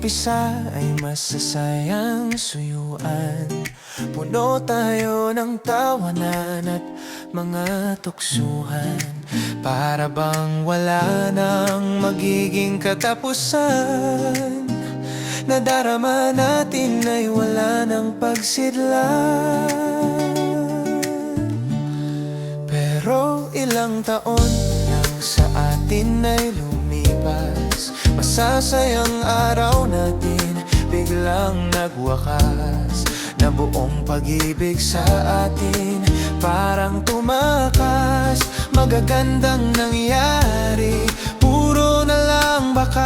umpisa ay masasayang suyuan. Puno tayo ng tawanan at mga tuksuhan. Para bang wala nang magiging katapusan. Nadarama natin ay wala nang pagsidlan. Pero ilang taon lang sa atin ay lumipas. Masasayang araw natin biglang nagwakas. Na buong pag-ibig sa atin parang tumakas. Magagandang nangyari, puro na lang bakas.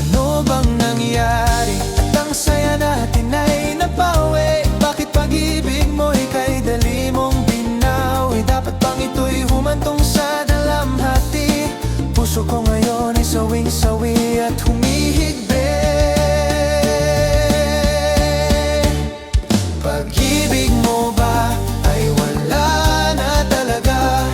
Ano bang nangyari at ang saya natin ay napawi? Bakit pag-ibig mo'y kay dali mong binawi? Dapat bang ito'y humantong sa dalamhati? Puso ko ngayon ay sawing-sawi at humihigbi. Pag-ibig mo ba ay wala na talaga?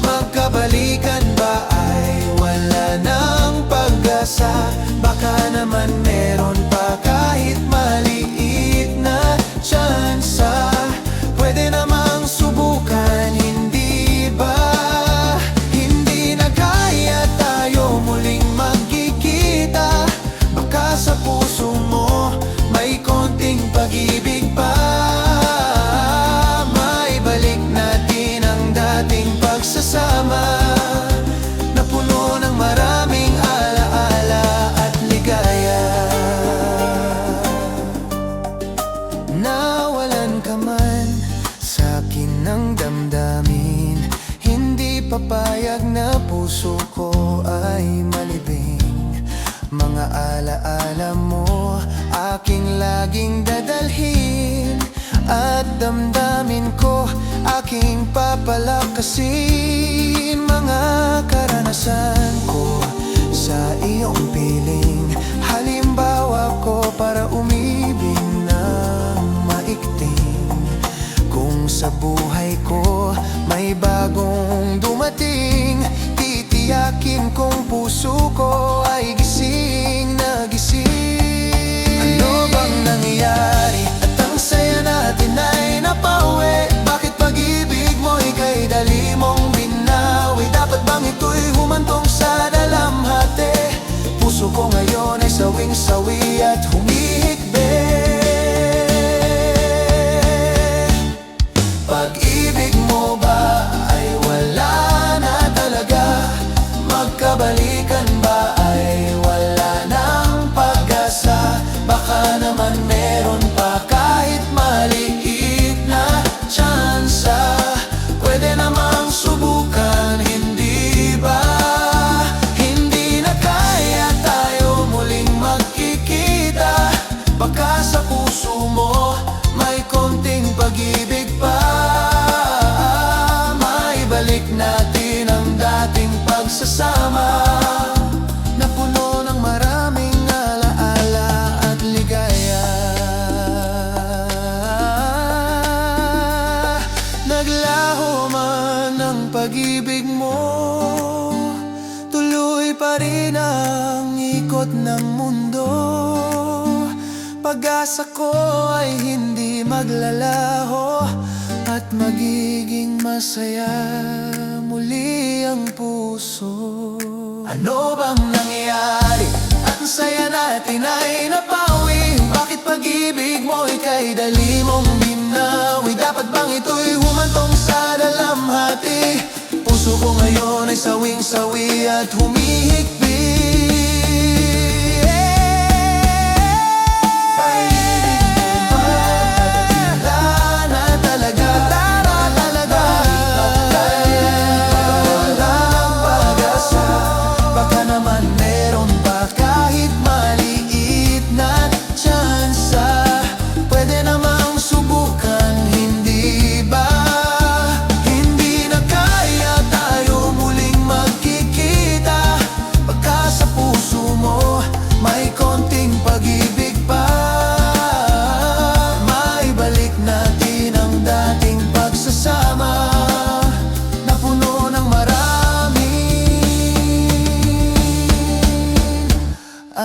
Magkabalikan ba ay wala ng pag-asa? Baka naman meron pa kahit maliit na tsansa. Pwede namang subukan, hindi ba? Hindi na kaya tayo muling magkikita. Baka sa puso mo may konting pag-ibig pa. Maibalik natin ang dating pagsasama na puno ng maraming alaala at ligaya. Nawalan ka man sa akin ng damdamin, hindi papayag na puso ko ay malibing. Mga alaala mo aking laging dadalhin, at damdamin ko aking papalakasin. Mga karanasan ko sa iyong piling, halimbawa ko para umibig ng maigting. Kung sa buhay ko may bagong dumating, titiyakin kong puso ko ay gising na gising. Ano bang nangyari at ang saya natin ay napawi? Bakit pag-ibig mo'y kay dali mong binawi? Dapat bang ito'y humantong sa dalamhati? Puso ko ngayon ay sawing-sawi at humihigbi. Pag-ibig mo ba ay wala na talaga? Magkabalikan ba ay wala ng pag-asa? Baka naman meron pa kahit maliit na tsansa. Pwede namang subukan, hindi ba? Hindi na kaya tayo muling magkikita. Baka sa puso mo may konting pag-ibig pa. Maibalik natin ang dating pagsasama na puno ng maraming alaala at ligaya. Naglaho man ang pag-ibig mo, tuloy pa rin ang ikot ng mundo. Pag-asa ko ay hindi maglalaho at magiging masaya muli ang puso. Ano bang nangyari at ang saya natin ay napawi? Bakit pag-ibig mo'y kay dali mong binawi? Dapat bang ito'y humantong sa dalamhati? Puso ko ngayon ay sawing-sawi at humihigbi.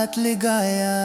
at ligaya.